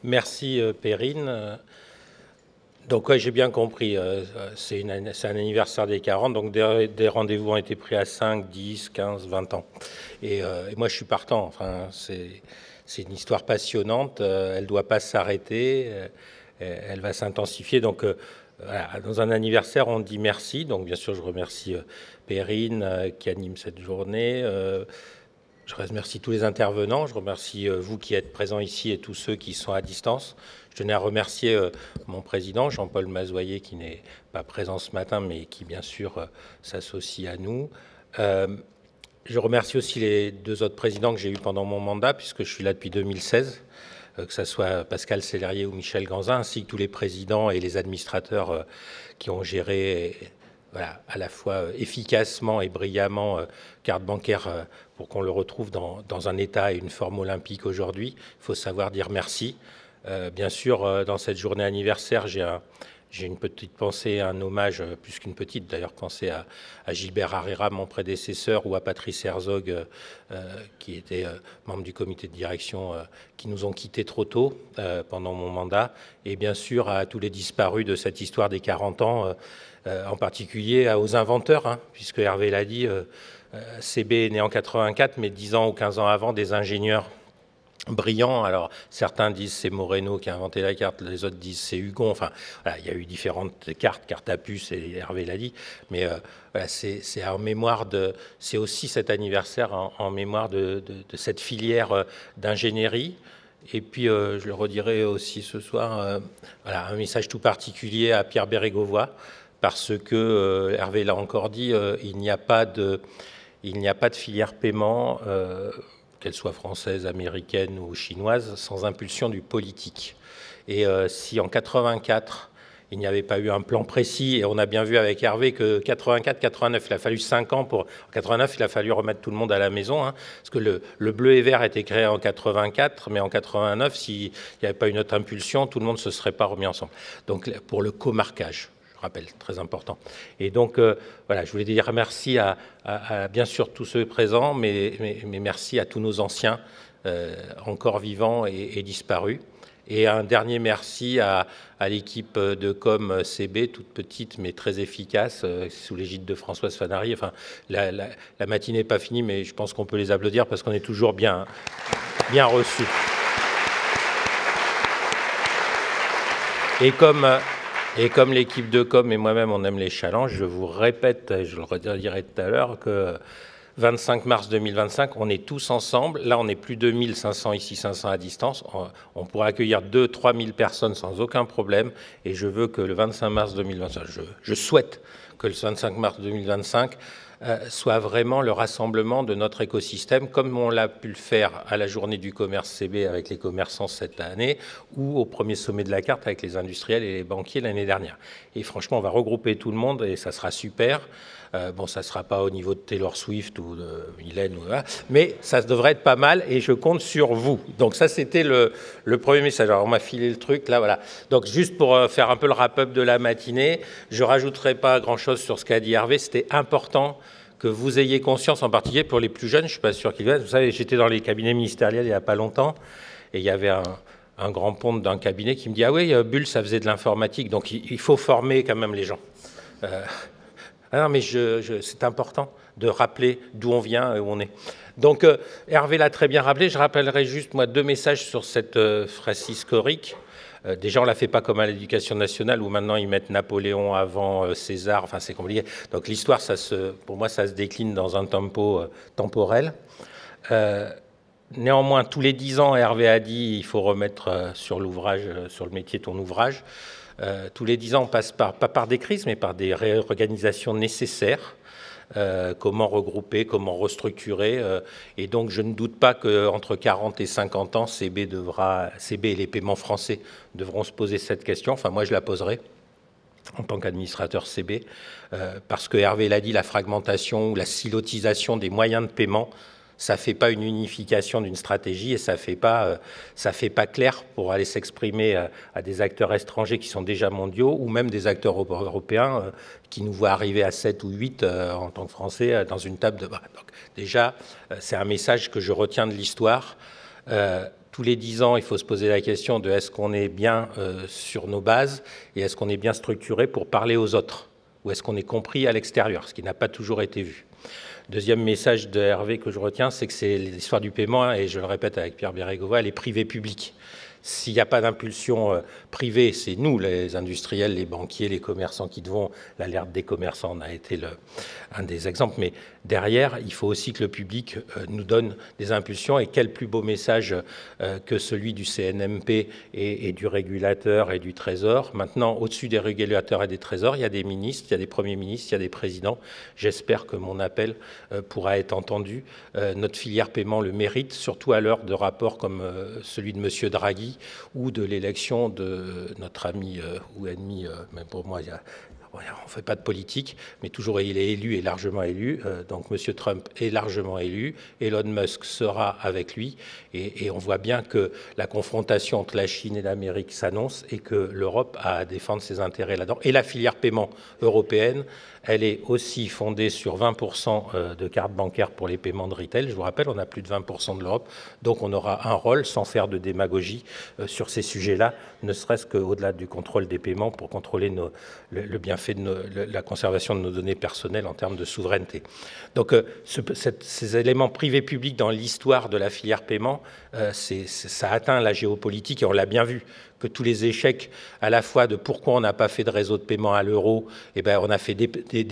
Merci Perrine. Donc ouais, j'ai bien compris, c'est un anniversaire des 40, donc des rendez-vous ont été pris à 5, 10, 15, 20 ans. Et moi je suis partant, enfin, c'est une histoire passionnante, elle ne doit pas s'arrêter, elle va s'intensifier. Donc voilà, dans un anniversaire on dit merci, donc bien sûr je remercie Perrine qui anime cette journée. Je remercie tous les intervenants, je remercie vous qui êtes présents ici et tous ceux qui sont à distance. Je tenais à remercier mon président, Jean-Paul Mazoyer, qui n'est pas présent ce matin, mais qui, bien sûr, s'associe à nous. Je remercie aussi les deux autres présidents que j'ai eus pendant mon mandat, puisque je suis là depuis 2016, que ce soit Pascal Sellerier ou Michel Ganzin, ainsi que tous les présidents et les administrateurs qui ont géré voilà, à la fois efficacement et brillamment carte bancaire pour qu'on le retrouve dans un état et une forme olympique aujourd'hui. Il faut savoir dire merci. Bien sûr, dans cette journée anniversaire, j'ai une petite pensée, un hommage, plus qu'une petite d'ailleurs, pensée à Gilbert Herrera, mon prédécesseur, ou à Patrice Herzog, qui était membre du comité de direction, qui nous ont quittés trop tôt pendant mon mandat, et bien sûr à tous les disparus de cette histoire des 40 ans, en particulier aux inventeurs, hein, puisque Hervé l'a dit, CB est né en 84, mais 10 ans ou 15 ans avant, des ingénieurs brillants. Alors certains disent c'est Moreno qui a inventé la carte, les autres disent c'est Hugon. Enfin, voilà, il y a eu différentes cartes à puce, et Hervé l'a dit. Mais voilà, c'est en mémoire de, c'est aussi cet anniversaire en mémoire de cette filière d'ingénierie. Et puis, je le redirai aussi ce soir, voilà, un message tout particulier à Pierre Bérégovoy, parce que, Hervé l'a encore dit, il n'y a pas de filière paiement, qu'elle soit française, américaine ou chinoise, sans impulsion du politique. Et si en 84, il n'y avait pas eu un plan précis, et on a bien vu avec Hervé que 84-89, il a fallu 5 ans pour... En 89, il a fallu remettre tout le monde à la maison, hein, parce que le bleu et vert a été créé en 84, mais en 89, s'il n'y avait pas une autre impulsion, tout le monde ne se serait pas remis ensemble. Donc pour le comarquage, je rappelle, très important. Et donc, voilà, je voulais dire merci à bien sûr tous ceux présents, mais merci à tous nos anciens, encore vivants et disparus. Et un dernier merci à l'équipe de com CB, toute petite mais très efficace, sous l'égide de Françoise Fanary. Enfin, la matinée n'est pas finie, mais je pense qu'on peut les applaudir parce qu'on est toujours bien reçus. Et comme l'équipe de com et moi-même, on aime les challenges, je vous répète, je le redirai tout à l'heure, que 25 mars 2025, on est tous ensemble. Là, on est plus de 1500 ici, 500 à distance. On pourra accueillir 2-3 000 personnes sans aucun problème. Et je veux que le 25 mars 2025, je souhaite que le 25 mars 2025 soit vraiment le rassemblement de notre écosystème, comme on l'a pu le faire à la journée du commerce CB avec les commerçants cette année, ou au premier sommet de la carte avec les industriels et les banquiers l'année dernière. Et franchement, on va regrouper tout le monde et ça sera super. Bon, ça ne sera pas au niveau de Taylor Swift ou de Mylène, mais ça devrait être pas mal et je compte sur vous. Donc ça, c'était le premier message. Alors, on m'a filé le truc, là, voilà. Donc, juste pour faire un peu le wrap-up de la matinée, je ne rajouterai pas grand-chose sur ce qu'a dit Hervé. C'était important que vous ayez conscience, en particulier pour les plus jeunes, je ne suis pas sûr qu'ils viennent. Vous savez, j'étais dans les cabinets ministériels il n'y a pas longtemps et il y avait un grand ponte d'un cabinet qui me dit « Ah oui, Bull, ça faisait de l'informatique, donc il faut former quand même les gens. » Ah non, mais c'est important de rappeler d'où on vient et où on est. Donc, Hervé l'a très bien rappelé. Je rappellerai juste, moi, 2 messages sur cette fresque historique. Déjà, on ne la fait pas comme à l'Éducation nationale, où maintenant, ils mettent Napoléon avant César. Enfin, c'est compliqué. Donc, l'histoire, pour moi, ça se décline dans un tempo temporel. Néanmoins, tous les 10 ans, Hervé a dit il faut remettre sur l'ouvrage, sur le métier, ton ouvrage. Tous les 10 ans, on passe pas par des crises, mais par des réorganisations nécessaires. Comment regrouper, comment restructurer. Et donc, je ne doute pas qu'entre 40 et 50 ans, CB et les paiements français devront se poser cette question. Enfin, moi, je la poserai en tant qu'administrateur CB, parce que Hervé l'a dit, la fragmentation ou la silotisation des moyens de paiement, ça ne fait pas une unification d'une stratégie et ça fait pas clair pour aller s'exprimer à des acteurs étrangers qui sont déjà mondiaux ou même des acteurs européens qui nous voient arriver à 7 ou 8 en tant que Français dans une table de bas. Donc déjà, c'est un message que je retiens de l'histoire. tous les 10 ans, il faut se poser la question de est-ce qu'on est bien sur nos bases et est-ce qu'on est bien structuré pour parler aux autres, ou est-ce qu'on est compris à l'extérieur, ce qui n'a pas toujours été vu. Deuxième message de Hervé que je retiens, c'est que c'est l'histoire du paiement, et je le répète avec Pierre Bérégovoy, elle est privée-publique. S'il n'y a pas d'impulsion privée, c'est nous, les industriels, les banquiers, les commerçants qui devons. L'alerte des commerçants en a été un des exemples. Mais derrière, il faut aussi que le public nous donne des impulsions. Et quel plus beau message que celui du CNMP et du régulateur et du Trésor. Maintenant, au-dessus des régulateurs et des trésors, il y a des ministres, il y a des premiers ministres, il y a des présidents. J'espère que mon appel pourra être entendu. Notre filière paiement le mérite, surtout à l'heure de rapports comme celui de M. Draghi, ou de l'élection de notre ami ou ennemi, même pour moi, on ne fait pas de politique, mais toujours il est élu et largement élu. Donc M. Trump est largement élu. Elon Musk sera avec lui. Et on voit bien que la confrontation entre la Chine et l'Amérique s'annonce et que l'Europe a à défendre ses intérêts là-dedans. Et la filière paiement européenne, elle est aussi fondée sur 20% de cartes bancaires pour les paiements de retail. Je vous rappelle, on a plus de 20% de l'Europe. Donc on aura un rôle, sans faire de démagogie, sur ces sujets-là, ne serait-ce qu'au-delà du contrôle des paiements pour contrôler le bienfait de la conservation de nos données personnelles en termes de souveraineté. Donc ces éléments privés-publics dans l'histoire de la filière paiement, ça atteint la géopolitique et on l'a bien vu, que tous les échecs à la fois de pourquoi on n'a pas fait de réseau de paiement à l'euro, eh ben on a fait des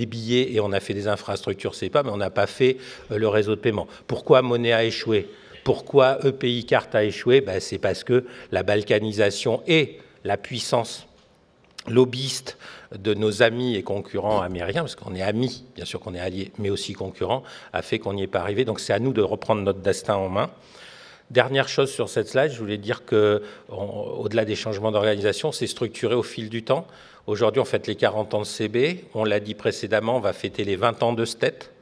billets et on a fait des infrastructures SEPA, mais on n'a pas fait le réseau de paiement. Pourquoi Monnaie a échoué? Pourquoi EPI Carte a échoué? Ben, c'est parce que la balkanisation et la puissance lobbyiste de nos amis et concurrents américains, parce qu'on est amis, bien sûr qu'on est alliés, mais aussi concurrents, a fait qu'on n'y est pas arrivé. Donc c'est à nous de reprendre notre destin en main. Dernière chose sur cette slide, je voulais dire qu'au-delà des changements d'organisation, c'est structuré au fil du temps. Aujourd'hui, on fête les 40 ans de CB. On l'a dit précédemment, on va fêter les 20 ans de STET.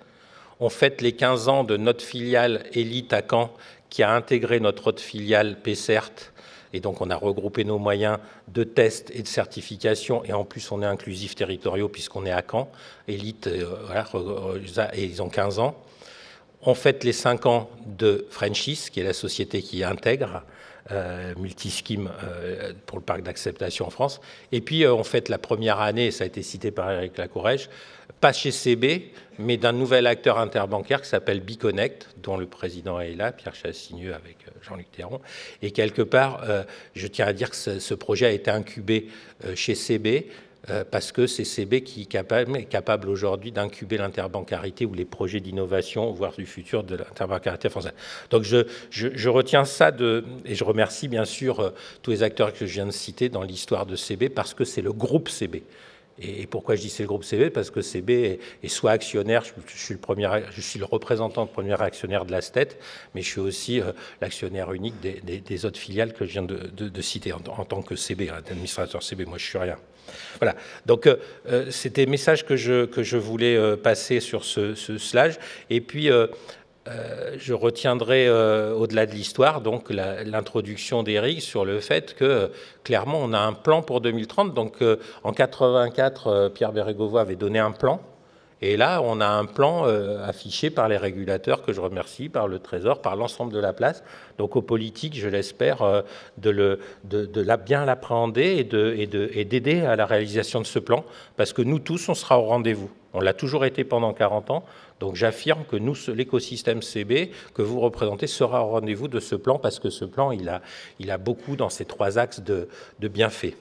On fête les 15 ans de notre filiale Elite à Caen, qui a intégré notre autre filiale PCERT. Et donc, on a regroupé nos moyens de tests et de certification. Et en plus, on est inclusif territoriaux puisqu'on est à Caen. Elite, voilà, et ils ont 15 ans. On fête les 5 ans de Frenchis, qui est la société qui intègre Multischeme pour le parc d'acceptation en France. Et puis, on fête la première année, ça a été cité par Éric Lacourrège, pas chez CB, mais d'un nouvel acteur interbancaire qui s'appelle Biconnect, dont le président est là, Pierre Chassigneux avec Jean-Luc Théron. Et quelque part, je tiens à dire que ce projet a été incubé chez CB, parce que c'est CB qui est capable aujourd'hui d'incuber l'interbancarité ou les projets d'innovation, voire du futur de l'interbancarité française. Donc je retiens ça et je remercie bien sûr tous les acteurs que je viens de citer dans l'histoire de CB, parce que c'est le groupe CB. Et pourquoi je dis c'est le groupe CB? Parce que CB est soit actionnaire, je suis le représentant de premier actionnaire de la STET, mais je suis aussi l'actionnaire unique des autres filiales que je viens de citer en tant que CB, administrateur CB. Moi, je suis rien. Voilà. Donc, c'était le message que je voulais passer sur ce slide. Et puis, je retiendrai, au-delà de l'histoire, donc l'introduction d'Éric sur le fait que, clairement, on a un plan pour 2030. Donc, en 84, Pierre Bérégovoy avait donné un plan. Et là, on a un plan affiché par les régulateurs, que je remercie, par le Trésor, par l'ensemble de la place. Donc, aux politiques, je l'espère, de bien l'appréhender et d'aider à la réalisation de ce plan, parce que nous tous, on sera au rendez-vous. On l'a toujours été pendant 40 ans. Donc, j'affirme que nous, l'écosystème CB que vous représentez sera au rendez-vous de ce plan, parce que ce plan, il a beaucoup dans ces 3 axes de bienfaits.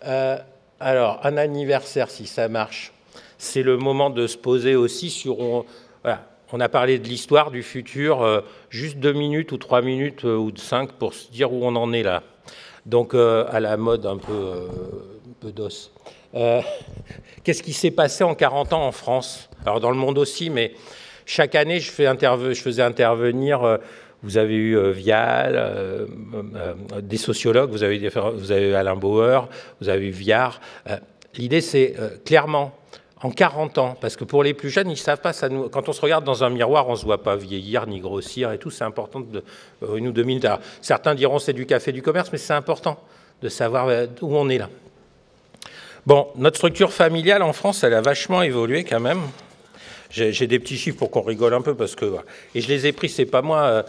Alors, un anniversaire, si ça marche. C'est le moment de se poser aussi sur... Voilà, on a parlé de l'histoire, du futur, juste 2 minutes ou 3 minutes ou 5 pour se dire où on en est là. Donc, à la mode un peu d'os. Qu'est-ce qui s'est passé en 40 ans en France? Alors, dans le monde aussi, mais chaque année, je faisais intervenir... Vous avez eu Vial, des sociologues, vous avez eu Alain Bauer, vous avez eu Viard. L'idée, c'est clairement... En 40 ans, parce que pour les plus jeunes, ils ne savent pas, quand on se regarde dans un miroir, on ne se voit pas vieillir ni grossir et tout, c'est important, nous 2000. Alors, certains diront c'est du café du commerce, mais c'est important de savoir où on est là. Bon, notre structure familiale en France, elle a vachement évolué quand même. J'ai des petits chiffres pour qu'on rigole un peu, parce que... Et je les ai pris, c'est pas moi...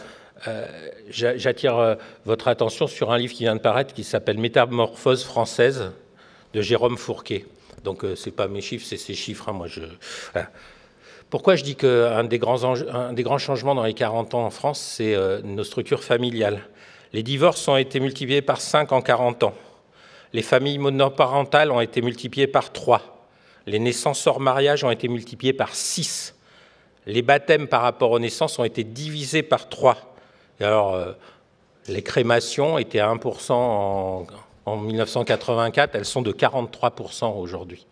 J'attire votre attention sur un livre qui vient de paraître qui s'appelle « Métamorphose française » de Jérôme Fourquet. Donc, ce n'est pas mes chiffres, c'est ses chiffres. Hein, voilà. Pourquoi je dis qu'un des grands changements dans les 40 ans en France, c'est nos structures familiales. Les divorces ont été multipliés par 5 en 40 ans. Les familles monoparentales ont été multipliées par 3. Les naissances hors mariage ont été multipliées par 6. Les baptêmes par rapport aux naissances ont été divisés par 3. Et alors, les crémations étaient à 1% en 1984, elles sont de 43% aujourd'hui.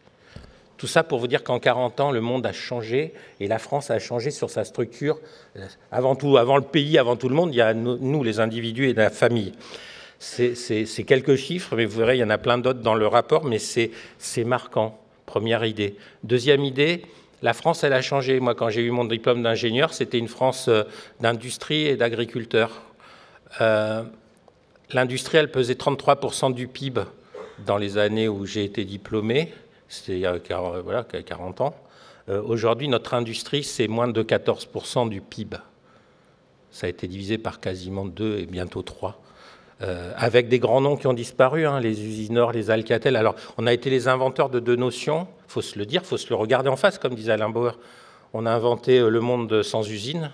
Tout ça pour vous dire qu'en 40 ans, le monde a changé et la France a changé sur sa structure. Avant tout, avant le pays, avant tout le monde, il y a nous, les individus et la famille. C'est quelques chiffres, mais vous verrez, il y en a plein d'autres dans le rapport, mais c'est marquant. Première idée. Deuxième idée, la France, elle a changé. Moi, quand j'ai eu mon diplôme d'ingénieur, c'était une France d'industrie et d'agriculteurs. L'industrie, elle pesait 33% du PIB dans les années où j'ai été diplômé. C'était il y a 40 ans. Aujourd'hui, notre industrie, c'est moins de 14% du PIB. Ça a été divisé par quasiment 2 et bientôt 3. Avec des grands noms qui ont disparu, hein, les Usinor, les Alcatel. Alors, on a été les inventeurs de 2 notions, il faut se le dire, il faut se le regarder en face, comme disait Alain Bauer. On a inventé le monde sans usine,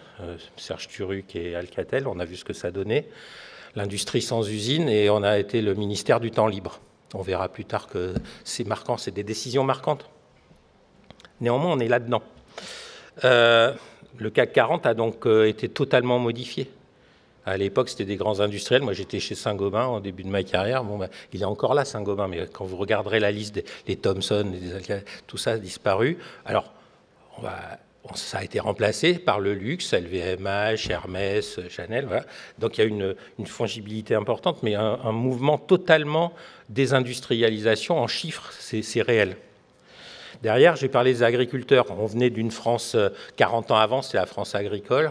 Serge Turuc et Alcatel, on a vu ce que ça donnait. L'industrie sans usine, et on a été le ministère du temps libre. On verra plus tard que c'est marquant, c'est des décisions marquantes. Néanmoins, on est là-dedans. Le CAC 40 a donc été totalement modifié. À l'époque, c'était des grands industriels. Moi, j'étais chez Saint-Gobain au début de ma carrière. Bon, il est encore là, Saint-Gobain, mais quand vous regarderez la liste des Thomson, tout ça a disparu. Alors, ça a été remplacé par le luxe, LVMH, Hermès, Chanel. Voilà. Donc, il y a une fongibilité importante, mais un mouvement totalement désindustrialisation en chiffres, c'est réel. Derrière, j'ai parlé des agriculteurs. On venait d'une France 40 ans avant, c'est la France agricole.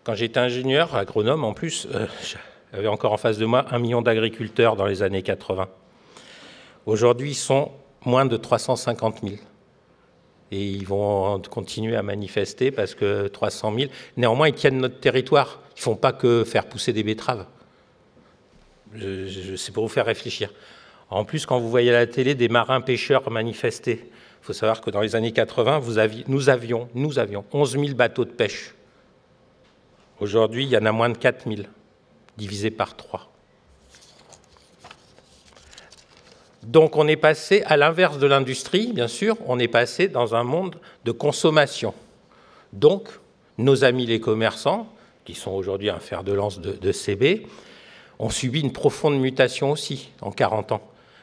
Quand j'étais ingénieur, agronome en plus, j'avais encore en face de moi 1 million d'agriculteurs dans les années 80. Aujourd'hui, ils sont moins de 350 000. Et ils vont continuer à manifester parce que 300 000, néanmoins, ils tiennent notre territoire. Ils ne font pas que faire pousser des betteraves. C'est pour vous faire réfléchir. En plus, quand vous voyez à la télé des marins-pêcheurs manifester, il faut savoir que dans les années 80, nous avions 11 000 bateaux de pêche. Aujourd'hui, il y en a moins de 4 000, divisé par 3. Donc, on est passé, à l'inverse de l'industrie, bien sûr, on est passé dans un monde de consommation. Donc, nos amis les commerçants, qui sont aujourd'hui un fer de lance de CB, ont subi une profonde mutation aussi en 40 ans.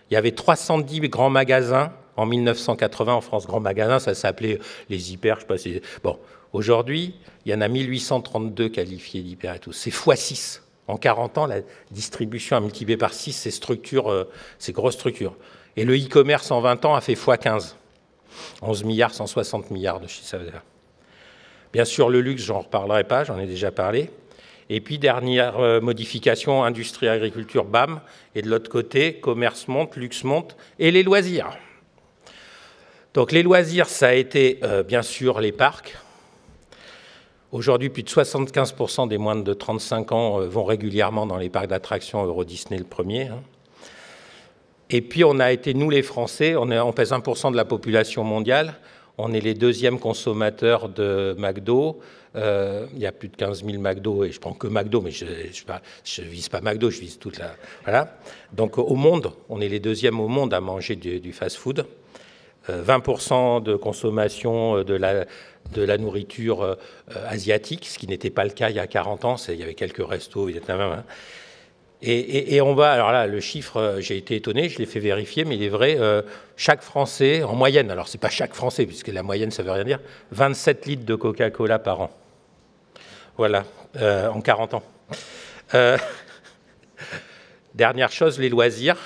Il y avait 310 grands magasins en 1980 en France. Grands magasins, ça s'appelait les hyper, je ne sais pas si... Bon, aujourd'hui, il y en a 1832 qualifiés d'hyper et tout. C'est x6. En 40 ans, la distribution a multiplié par 6 ces grosses structures. Et le e-commerce, en 20 ans, a fait x15. 11 milliards, 160 milliards de chiffre d'affaires. Bien sûr, le luxe, j'en reparlerai pas, j'en ai déjà parlé. Et puis, dernière modification, industrie, agriculture, bam. Et de l'autre côté, commerce monte, luxe monte, et les loisirs. Donc, les loisirs, ça a été, bien sûr, les parcs. Aujourd'hui, plus de 75% des moins de 35 ans vont régulièrement dans les parcs d'attractions, Euro Disney le premier. Et puis, on a été, nous les Français, on pèse 1% de la population mondiale. On est les 2e consommateurs de McDo. Il y a plus de 15 000 McDo, et je prends que McDo, mais je ne vise pas McDo, je vise toute la... Voilà. Donc, au monde, on est les 2e au monde à manger du fast-food. 20% de consommation de la nourriture asiatique, ce qui n'était pas le cas il y a 40 ans. Il y avait quelques restos vietnamiens. Hein. Et on va, alors là, le chiffre, j'ai été étonné, je l'ai fait vérifier, mais il est vrai, chaque Français, en moyenne, alors c'est pas chaque Français, puisque la moyenne, ça veut rien dire, 27 litres de Coca-Cola par an. Voilà, en 40 ans. Dernière chose, les loisirs.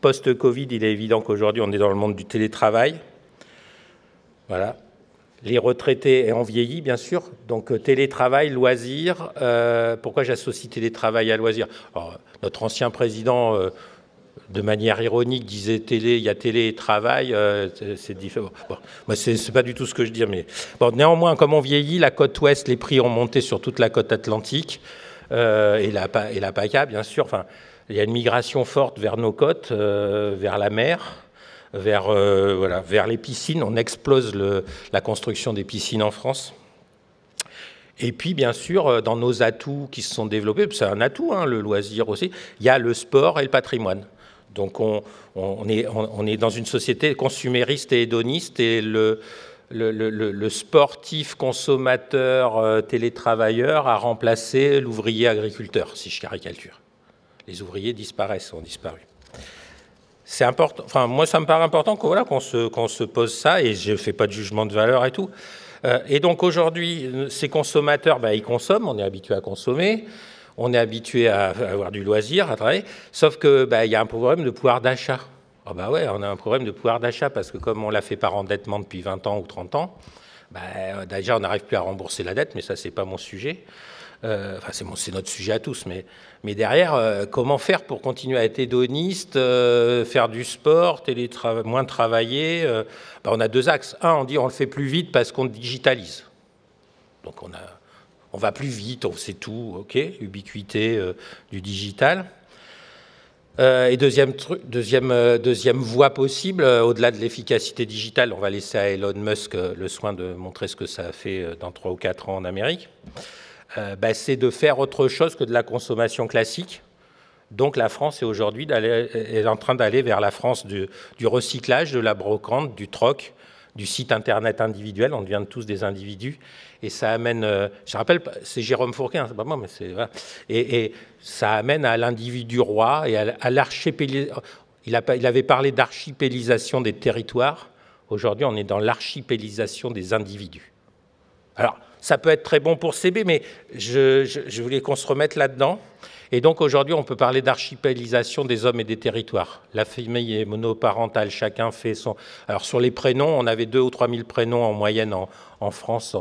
Post-Covid, il est évident qu'aujourd'hui, on est dans le monde du télétravail. Voilà. Les retraités, et on vieillit, bien sûr. Donc, télétravail, loisirs. Pourquoi j'associe télétravail à loisirs? Alors, notre ancien président de manière ironique, disait télé, il y a télé et travail, c'est différent. Bon, moi, c'est pas du tout ce que je dis, mais bon, néanmoins, comme on vieillit, la côte ouest, les prix ont monté sur toute la côte atlantique, et la PACA, bien sûr. Enfin, il y a une migration forte vers nos côtes, vers la mer, voilà, vers les piscines. On explose la construction des piscines en France. Et puis, bien sûr, dans nos atouts qui se sont développés, c'est un atout, hein, le loisir aussi, il y a le sport et le patrimoine. Donc, on est dans une société consumériste et hédoniste, et le sportif consommateur télétravailleur a remplacé l'ouvrier agriculteur, si je caricature. Les ouvriers disparaissent, ont disparu. C'est important. Enfin, moi, ça me paraît important qu'on se pose ça, et je ne fais pas de jugement de valeur et tout. Et donc aujourd'hui, ces consommateurs, ils consomment, on est habitué à consommer, on est habitué à avoir du loisir, à travailler, sauf qu'il y a un problème de pouvoir d'achat. Ah ouais, on a un problème de pouvoir d'achat parce que comme on l'a fait par endettement depuis 20 ans ou 30 ans, déjà on n'arrive plus à rembourser la dette, mais ça c'est pas mon sujet. Enfin c'est notre sujet à tous, mais derrière, comment faire pour continuer à être hédoniste, faire du sport, moins travailler on a deux axes. Un, on dit on le fait plus vite parce qu'on digitalise. Donc on va plus vite, on sait tout, ok, ubiquité du digital. Et deuxième voie possible, au-delà de l'efficacité digitale, on va laisser à Elon Musk le soin de montrer ce que ça a fait dans 3 ou 4 ans en Amérique, c'est de faire autre chose que de la consommation classique. Donc la France est aujourd'hui en train d'aller vers la France du recyclage, de la brocante, du troc, du site internet individuel. On devient tous des individus. Et ça amène, je rappelle, c'est Jérôme Fourquet, hein, c'est pas moi, mais c'est voilà. Et ça amène à l'individu roi et à l'archipélisation. Il avait parlé d'archipélisation des territoires. Aujourd'hui, on est dans l'archipélisation des individus. Alors, ça peut être très bon pour CB, mais je voulais qu'on se remette là-dedans. Et donc aujourd'hui, on peut parler d'archipélisation des hommes et des territoires. La famille est monoparentale, chacun fait son... Alors sur les prénoms, on avait 2 ou 3 000 prénoms en moyenne en France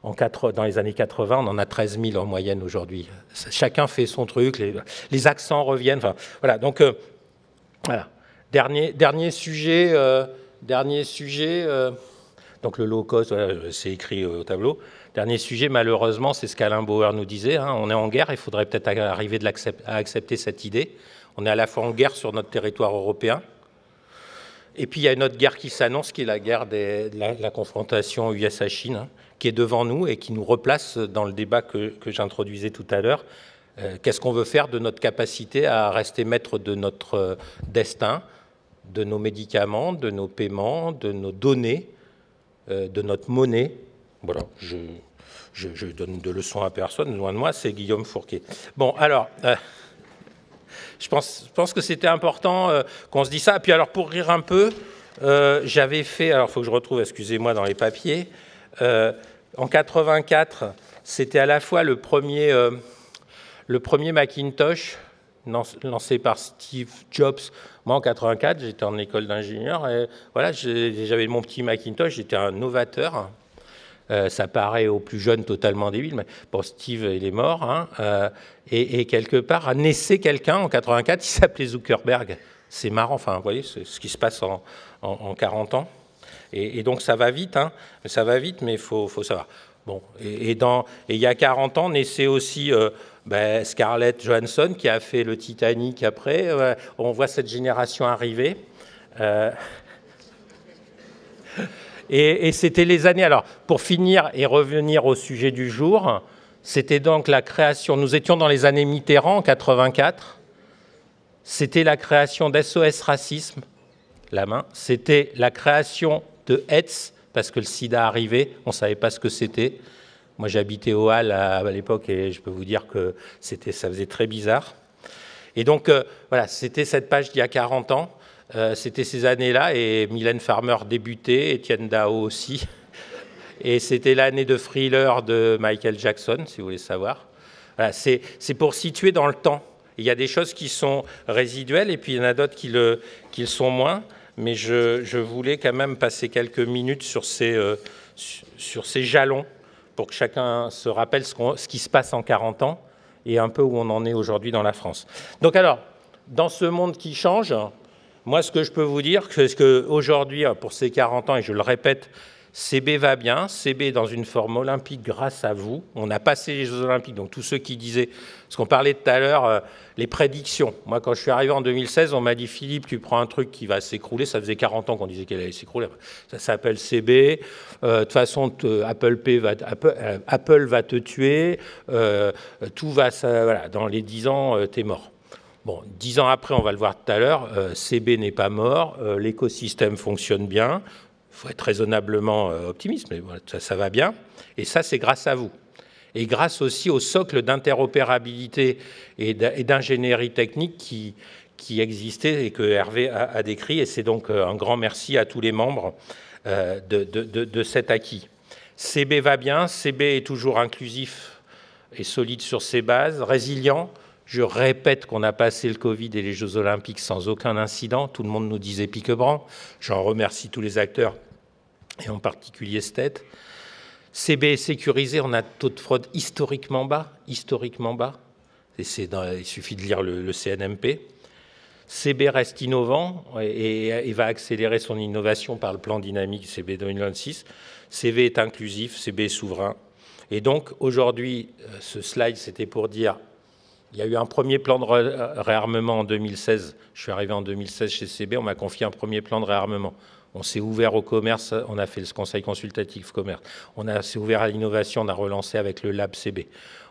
dans les années 80, on en a 13 000 en moyenne aujourd'hui. Chacun fait son truc, les accents reviennent. Enfin, voilà, donc voilà. Dernier sujet, donc le low cost, voilà, c'est écrit au tableau. Dernier sujet, malheureusement, c'est ce qu'Alain Bauer nous disait, hein, on est en guerre, il faudrait peut-être arriver à accepter cette idée. On est à la fois en guerre sur notre territoire européen, et puis il y a une autre guerre qui s'annonce, qui est la guerre de la confrontation USA-Chine, hein, qui est devant nous et qui nous replace dans le débat que j'introduisais tout à l'heure. Qu'est-ce qu'on veut faire de notre capacité à rester maître de notre destin, de nos médicaments, de nos paiements, de nos données, de notre monnaie? Voilà, je donne de leçons à personne, loin de moi, c'est Guillaume Fourquet. Bon, alors, je pense que c'était important qu'on se dise ça. Et puis alors, pour rire un peu, j'avais fait, alors il faut que je retrouve, excusez-moi, dans les papiers, en 84, c'était à la fois le premier Macintosh lancé par Steve Jobs. Moi, en 84, j'étais en école d'ingénieur, et voilà, j'avais mon petit Macintosh, j'étais un novateur. Ça paraît aux plus jeunes totalement débile, mais bon, Steve, il est mort, hein, et quelque part, naissait quelqu'un en 84, il s'appelait Zuckerberg. C'est marrant, enfin, vous voyez, c'est ce qui se passe en 40 ans. Et donc, ça va vite, hein, mais il faut savoir. Bon, et il y a 40 ans, naissait aussi Scarlett Johansson, qui a fait le Titanic après. On voit cette génération arriver. Et c'était les années... Alors, pour finir et revenir au sujet du jour, c'était donc la création... Nous étions dans les années Mitterrand, en 84. C'était la création d'SOS Racisme, la main. C'était la création de AIDS, parce que le sida arrivait, on ne savait pas ce que c'était. Moi, j'habitais au Halles à l'époque, et je peux vous dire que ça faisait très bizarre. Et donc, voilà, c'était cette page d'il y a 40 ans. C'était ces années-là, et Mylène Farmer débutait, Étienne Dao aussi. Et c'était l'année de Thriller de Michael Jackson, si vous voulez savoir. Voilà, c'est pour situer dans le temps. Il y a des choses qui sont résiduelles, et puis il y en a d'autres qui le sont moins. Mais je voulais quand même passer quelques minutes sur ces jalons, pour que chacun se rappelle ce qui se passe en 40 ans, et un peu où on en est aujourd'hui dans la France. Donc alors, dans ce monde qui change, moi, ce que je peux vous dire, c'est qu'aujourd'hui, pour ces 40 ans, et je le répète, CB va bien, CB est dans une forme olympique grâce à vous. On a passé les Jeux Olympiques, donc tous ceux qui disaient, parce qu'on parlait tout à l'heure, les prédictions. Moi, quand je suis arrivé en 2016, on m'a dit, Philippe, tu prends un truc qui va s'écrouler. Ça faisait 40 ans qu'on disait qu'elle allait s'écrouler. Ça s'appelle CB. De toute façon, Apple va te tuer. Tout va, voilà, dans les 10 ans, t'es mort. Bon, 10 ans après, on va le voir tout à l'heure, CB n'est pas mort, l'écosystème fonctionne bien. Il faut être raisonnablement optimiste, mais voilà, ça va bien. Et ça, c'est grâce à vous. Et grâce aussi au socle d'interopérabilité et d'ingénierie technique qui existait et que Hervé a décrit. Et c'est donc un grand merci à tous les membres de cet acquis. CB va bien, CB est toujours inclusif et solide sur ses bases, résilient. Je répète qu'on a passé le Covid et les Jeux Olympiques sans aucun incident. Tout le monde nous disait pique-bran. J'en remercie tous les acteurs, et en particulier STET. CB est sécurisé, on a taux de fraude historiquement bas. Historiquement bas. Il suffit de lire le CNMP. CB reste innovant et va accélérer son innovation par le plan dynamique CB 2026. CB est inclusif, CB est souverain. Et donc, aujourd'hui, ce slide, c'était pour dire... Il y a eu un premier plan de réarmement en 2016. Je suis arrivé en 2016 chez CB, on m'a confié un premier plan de réarmement. On s'est ouvert au commerce, on a fait le conseil consultatif commerce. On s'est ouvert à l'innovation, on a relancé avec le Lab CB.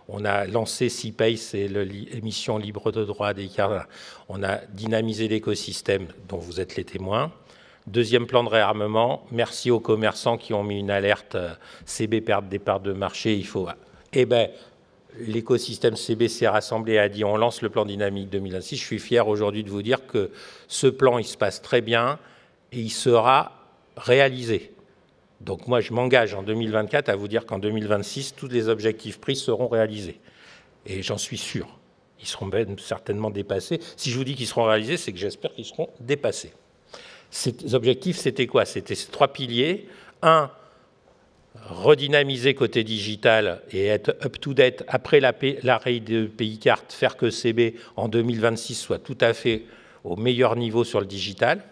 On a lancé CPACE, c'est l'émission libre de droit des cartes. On a dynamisé l'écosystème dont vous êtes les témoins. Deuxième plan de réarmement, merci aux commerçants qui ont mis une alerte CB perd des parts de marché, il faut... Eh bien, l'écosystème CB s'est rassemblé et a dit on lance le plan dynamique 2026. Je suis fier aujourd'hui de vous dire que ce plan, il se passe très bien et il sera réalisé. Donc moi, je m'engage en 2024 à vous dire qu'en 2026, tous les objectifs pris seront réalisés. Et j'en suis sûr. Ils seront même certainement dépassés. Si je vous dis qu'ils seront réalisés, c'est que j'espère qu'ils seront dépassés. Ces objectifs, c'était quoi? C'était ces 3 piliers. 1, redynamiser côté digital et être up-to-date après l'arrêt de pays carte, faire que CB en 2026 soit tout à fait au meilleur niveau sur le digital.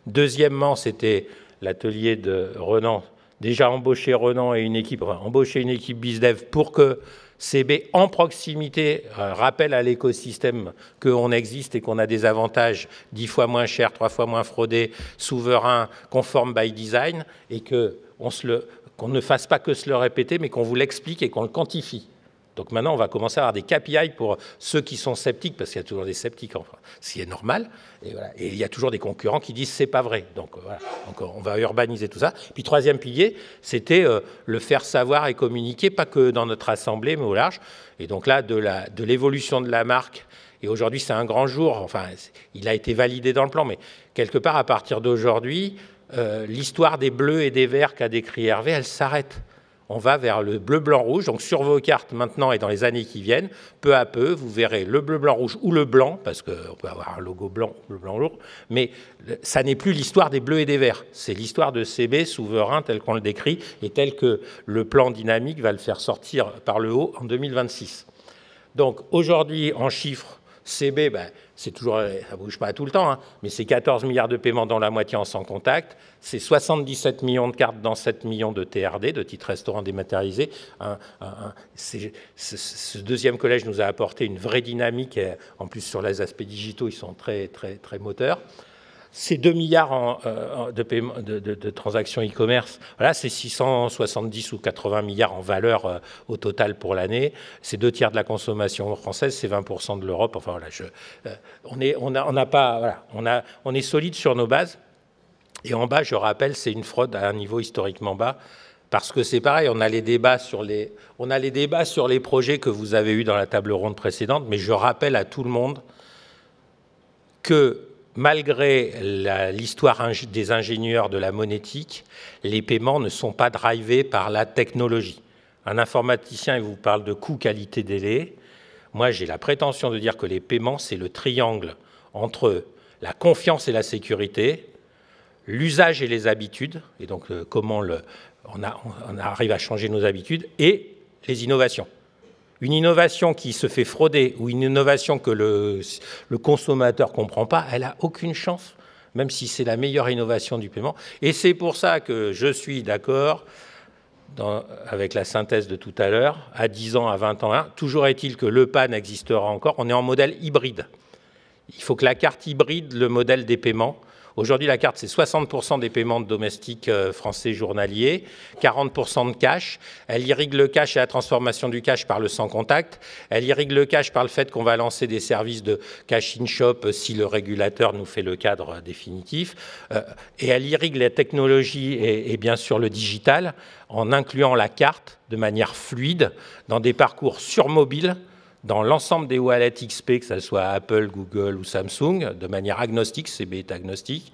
Deuxièmement, c'était l'atelier de Renan, déjà embaucher Renan et une équipe, embaucher une équipe BizDev pour que CB en proximité rappelle à l'écosystème qu'on existe et qu'on a des avantages 10 fois moins chers, 3 fois moins fraudés, souverains, conformes by design, et qu'on ne fasse pas que se le répéter, mais qu'on vous l'explique et qu'on le quantifie. Donc maintenant, on va commencer à avoir des KPI pour ceux qui sont sceptiques, parce qu'il y a toujours des sceptiques, enfin, ce qui est normal. Et, voilà. Et il y a toujours des concurrents qui disent c'est pas vrai. Donc voilà. Donc on va urbaniser tout ça. Puis troisième pilier, c'était le faire savoir et communiquer, pas que dans notre assemblée, mais au large. Et donc là, de l'évolution de la marque. Et aujourd'hui, c'est un grand jour. Enfin, il a été validé dans le plan, mais quelque part, à partir d'aujourd'hui, l'histoire des bleus et des verts qu'a décrit Hervé, elle s'arrête. On va vers le bleu, blanc, rouge. Donc sur vos cartes maintenant et dans les années qui viennent, peu à peu, vous verrez le bleu, blanc, rouge ou le blanc, parce qu'on peut avoir un logo blanc, bleu, blanc, rouge, mais ça n'est plus l'histoire des bleus et des verts. C'est l'histoire de CB souverain tel qu'on le décrit et tel que le plan dynamique va le faire sortir par le haut en 2026. Donc aujourd'hui, en chiffres, CB, c'est toujours, ça ne bouge pas tout le temps, hein, mais c'est 14 milliards de paiements dont la moitié en sans contact, c'est 77 millions de cartes dans 7 millions de TRD, de titres restaurants dématérialisés. Ce deuxième collège nous a apporté une vraie dynamique, et en plus sur les aspects digitaux, ils sont très, très, très moteurs. Ces 2 milliards de transactions e-commerce, voilà, c'est 670 ou 80 milliards en valeur au total pour l'année. C'est 2 tiers de la consommation française, c'est 20% de l'Europe. Enfin voilà, on est solide sur nos bases. Et en bas, je rappelle, c'est une fraude à un niveau historiquement bas. Parce que c'est pareil, on a les débats sur les projets que vous avez eus dans la table ronde précédente, mais je rappelle à tout le monde que malgré l'histoire des ingénieurs de la monétique, les paiements ne sont pas drivés par la technologie. Un informaticien, il vous parle de coût, qualité, délai. Moi, j'ai la prétention de dire que les paiements, c'est le triangle entre la confiance et la sécurité, l'usage et les habitudes, et donc comment on arrive à changer nos habitudes, et les innovations. Une innovation qui se fait frauder ou une innovation que le consommateur ne comprend pas, elle n'a aucune chance, même si c'est la meilleure innovation du paiement. Et c'est pour ça que je suis d'accord avec la synthèse de tout à l'heure, à 10 ans, à 20 ans, toujours est-il que le PAN existera encore. On est en modèle hybride. Il faut que la carte hybride le modèle des paiements. Aujourd'hui, la carte, c'est 60% des paiements domestiques français journaliers, 40% de cash. Elle irrigue le cash et la transformation du cash par le sans contact. Elle irrigue le cash par le fait qu'on va lancer des services de cash in shop si le régulateur nous fait le cadre définitif. Et elle irrigue la technologie et bien sûr le digital en incluant la carte de manière fluide dans des parcours sur mobile, dans l'ensemble des wallets XP, que ce soit Apple, Google ou Samsung, de manière agnostique, CB est agnostique,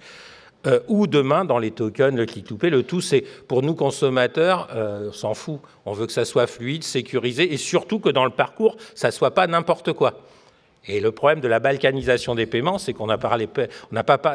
ou demain dans les tokens, le click-to-pay, le tout, c'est pour nous consommateurs, on s'en fout. On veut que ça soit fluide, sécurisé, et surtout que dans le parcours, ça ne soit pas n'importe quoi. Et le problème de la balkanisation des paiements, c'est qu'on a parlé,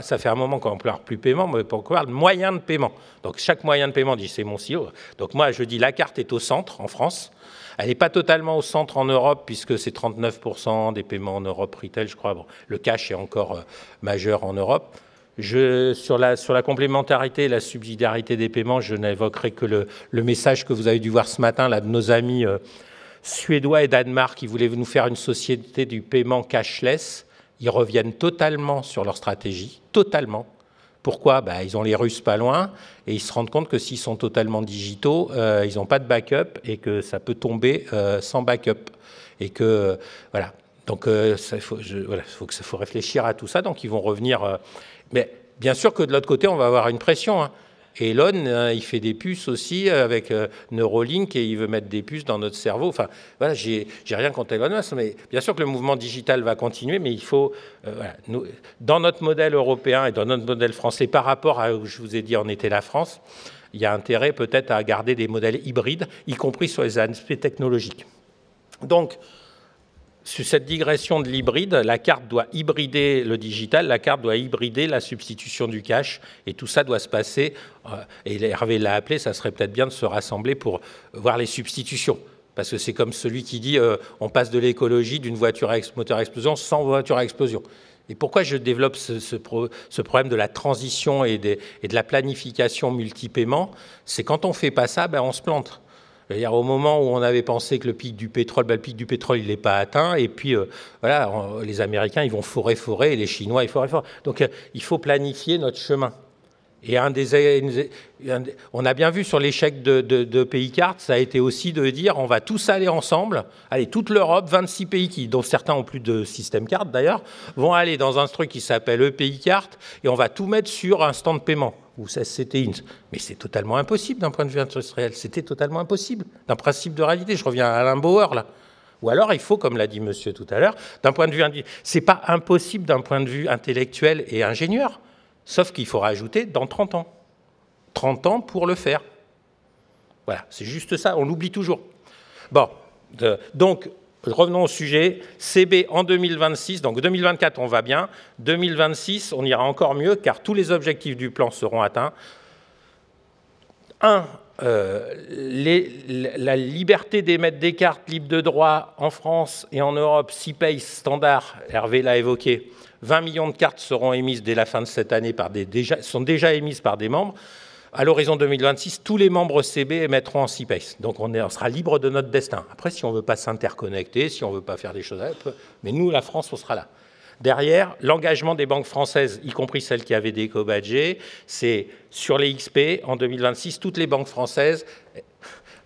ça fait un moment qu'on ne parle plus paiement, mais on parle de moyens de paiement. Donc chaque moyen de paiement dit c'est mon CEO. Donc moi je dis la carte est au centre en France. Elle n'est pas totalement au centre en Europe, puisque c'est 39% des paiements en Europe retail, je crois. Bon, le cash est encore majeur en Europe. Sur la complémentarité et la subsidiarité des paiements, je n'évoquerai que le message que vous avez dû voir ce matin là, de nos amis suédois et Danemark qui voulaient nous faire une société du paiement cashless. Ils reviennent totalement sur leur stratégie, totalement. Pourquoi? Ils ont les Russes pas loin et ils se rendent compte que s'ils sont totalement digitaux, ils n'ont pas de backup et que ça peut tomber sans backup. Et que, voilà. Donc, il faut réfléchir à tout ça. Donc, ils vont revenir. Mais bien sûr que de l'autre côté, on va avoir une pression. Hein. Et Elon, il fait des puces aussi avec Neuralink et il veut mettre des puces dans notre cerveau. Enfin, voilà, j'ai rien contre Elon Musk, mais bien sûr que le mouvement digital va continuer, mais il faut, voilà, dans notre modèle européen et dans notre modèle français, par rapport à où je vous ai dit en était la France, il y a intérêt peut-être à garder des modèles hybrides, y compris sur les aspects technologiques. Donc, sur cette digression de l'hybride, la carte doit hybrider le digital, la carte doit hybrider la substitution du cash, et tout ça doit se passer, et Hervé l'a appelé, ça serait peut-être bien de se rassembler pour voir les substitutions. Parce que c'est comme celui qui dit on passe de l'écologie d'une voiture à moteur à explosion sans voiture à explosion. Et pourquoi je développe ce problème de la transition et de la planification multi-paiement? C'est quand on ne fait pas ça, on se plante. C'est-à-dire au moment où on avait pensé que le pic du pétrole, le pic du pétrole, il n'est pas atteint, et puis voilà, les Américains, ils vont forer, et les Chinois, ils forent. Donc il faut planifier notre chemin. Et on a bien vu sur l'échec de pays cartes, ça a été aussi de dire on va tous aller ensemble, allez, toute l'Europe, 26 pays, dont certains ont plus de système carte d'ailleurs, vont aller dans un truc qui s'appelle EPI carte, et on va tout mettre sur un stand de paiement. Ou c'était mais c'est totalement impossible d'un point de vue industriel. C'était totalement impossible, d'un principe de réalité. Je reviens à Alain Bauer, là. Ou alors, il faut, comme l'a dit monsieur tout à l'heure, d'un point de vue... C'est pas impossible d'un point de vue intellectuel et ingénieur, sauf qu'il faut rajouter dans 30 ans. 30 ans pour le faire. Voilà, c'est juste ça, on l'oublie toujours. Bon, donc... Revenons au sujet, CB en 2026, donc 2024 on va bien, 2026 on ira encore mieux car tous les objectifs du plan seront atteints. La liberté d'émettre des cartes libres de droit en France et en Europe, 6 pays standards, Hervé l'a évoqué, 20 millions de cartes seront émises dès la fin de cette année, sont déjà émises par des membres. À l'horizon 2026, tous les membres CB émettront en CPACE. Donc on sera libre de notre destin. Après, si on ne veut pas s'interconnecter, si on ne veut pas faire des choses... Mais nous, la France, on sera là. Derrière, l'engagement des banques françaises, y compris celles qui avaient des éco-badgés, c'est sur les XP, en 2026, toutes les banques françaises...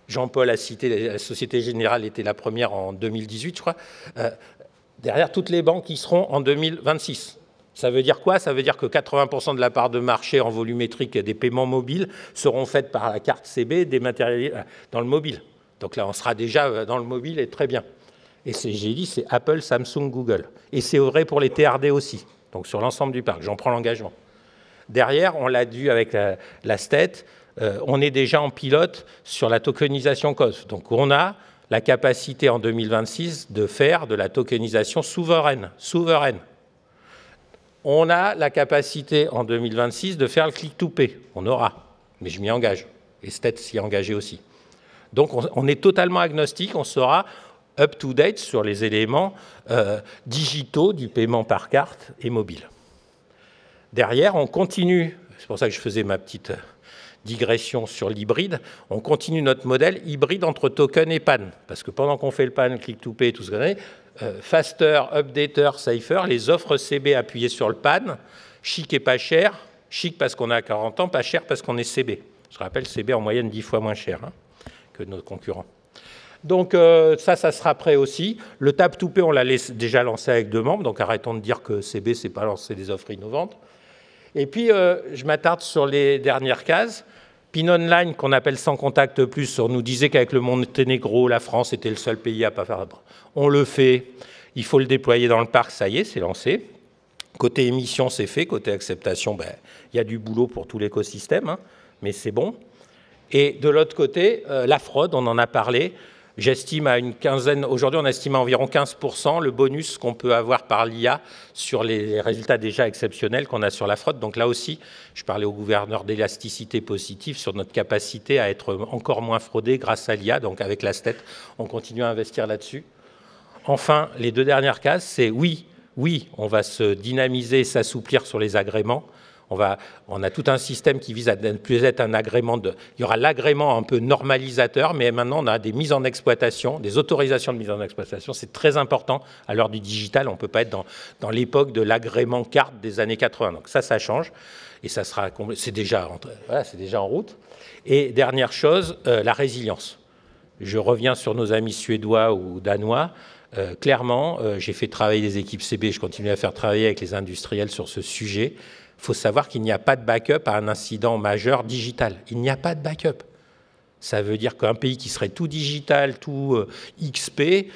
Jean-Paul a cité, la Société Générale était la première en 2018, je crois. Derrière, toutes les banques qui seront en 2026. Ça veut dire quoi? Ça veut dire que 80% de la part de marché en volumétrique des paiements mobiles seront faites par la carte CB dématérialisée dans le mobile. Donc là, on sera déjà dans le mobile et très bien. Et j'ai dit, c'est Apple, Samsung, Google. Et c'est vrai pour les TRD aussi, donc sur l'ensemble du parc. J'en prends l'engagement. Derrière, on l'a vu avec la STET, on est déjà en pilote sur la tokenisation COS. Donc on a la capacité en 2026 de faire de la tokenisation souveraine. On a la capacité en 2026 de faire le click-to-pay. On aura, mais je m'y engage. Et STET s'y est engagé aussi. Donc on est totalement agnostique, on saura up-to-date sur les éléments digitaux du paiement par carte et mobile. Derrière, on continue, c'est pour ça que je faisais ma petite digression sur l'hybride, on continue notre modèle hybride entre token et PAN, parce que pendant qu'on fait le PAN, click-to-pay, tout ce qu'on a, Faster, Updater, Safer, les offres CB appuyées sur le PAN, chic et pas cher, chic parce qu'on a 40 ans, pas cher parce qu'on est CB. Je rappelle, CB en moyenne 10 fois moins cher que nos concurrents. Donc ça sera prêt aussi. Le tap-to-pay, on l'a déjà lancé avec 2 membres, donc arrêtons de dire que CB, c'est pas lancer des offres innovantes. Et puis, je m'attarde sur les dernières cases. PIN Online, qu'on appelle sans contact plus, on nous disait qu'avec le Monténégro, la France était le seul pays à ne pas faire. On le fait, il faut le déployer dans le parc, ça y est, c'est lancé. Côté émission, c'est fait. Côté acceptation, il y a du boulot pour tout l'écosystème, mais c'est bon. Et de l'autre côté, la fraude, on en a parlé. J'estime à une quinzaine, aujourd'hui on estime à environ 15% le bonus qu'on peut avoir par l'IA sur les résultats déjà exceptionnels qu'on a sur la fraude. Donc là aussi, je parlais au gouverneur d'élasticité positive sur notre capacité à être encore moins fraudé grâce à l'IA. Donc avec la STET, on continue à investir là-dessus. Enfin, les 2 dernières cases, c'est oui, on va se dynamiser et s'assouplir sur les agréments. On a tout un système qui vise à ne plus être un agrément il y aura l'agrément un peu normalisateur, mais maintenant on a des mises en exploitation, des autorisations de mise en exploitation. C'est très important à l'heure du digital. On ne peut pas être dans l'époque de l'agrément carte des années 80. Donc ça change et ça sera, c'est déjà en route. Et dernière chose, la résilience. Je reviens sur nos amis suédois ou danois. Clairement, j'ai fait travailler des équipes CB, je continue à faire travailler avec les industriels sur ce sujet. Il faut savoir qu'il n'y a pas de backup à un incident majeur digital. Il n'y a pas de backup. Ça veut dire qu'un pays qui serait tout digital, tout XP,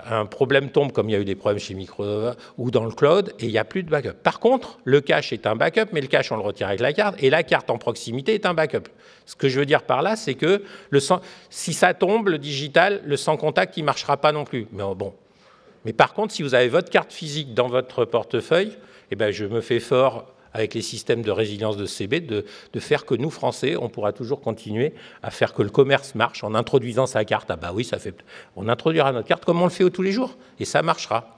un problème tombe, comme il y a eu des problèmes chez Microsoft ou dans le cloud, et il n'y a plus de backup. Par contre, le cache est un backup, mais le cache, on le retire avec la carte, et la carte en proximité est un backup. Ce que je veux dire par là, c'est que si ça tombe, le digital, le sans contact, il ne marchera pas non plus. Mais bon. Mais par contre, si vous avez votre carte physique dans votre portefeuille, je me fais fort avec les systèmes de résilience de CB, de faire que nous, Français, on pourra toujours continuer à faire que le commerce marche en introduisant sa carte. Ah oui, on introduira notre carte comme on le fait tous les jours, et ça marchera.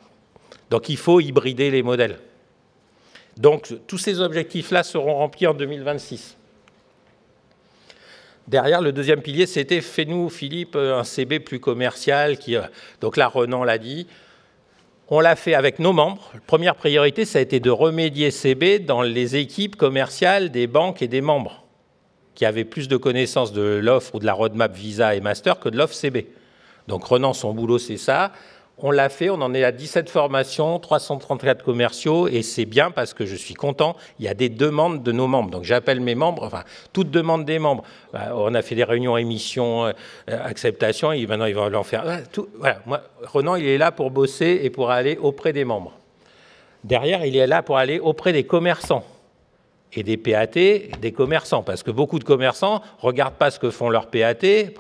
Donc il faut hybrider les modèles. Donc tous ces objectifs-là seront remplis en 2026. Derrière, le deuxième pilier, c'était « Fais-nous, Philippe, un CB plus commercial ». Donc là, Renan l'a dit. On l'a fait avec nos membres. La première priorité, ça a été de remédier CB dans les équipes commerciales des banques et des membres qui avaient plus de connaissances de l'offre ou de la roadmap Visa et Master que de l'offre CB. Donc Renan, son boulot, c'est ça. On l'a fait, on en est à 17 formations, 334 commerciaux, et c'est bien parce que je suis content, il y a des demandes de nos membres. Donc j'appelle mes membres, enfin, toute demande des membres. On a fait des réunions émissions, acceptation, et maintenant ils vont en faire. Voilà, moi, Renan, il est là pour bosser et pour aller auprès des membres. Derrière, il est là pour aller auprès des commerçants et des PAT, des commerçants, parce que beaucoup de commerçants ne regardent pas ce que font leurs PAT, et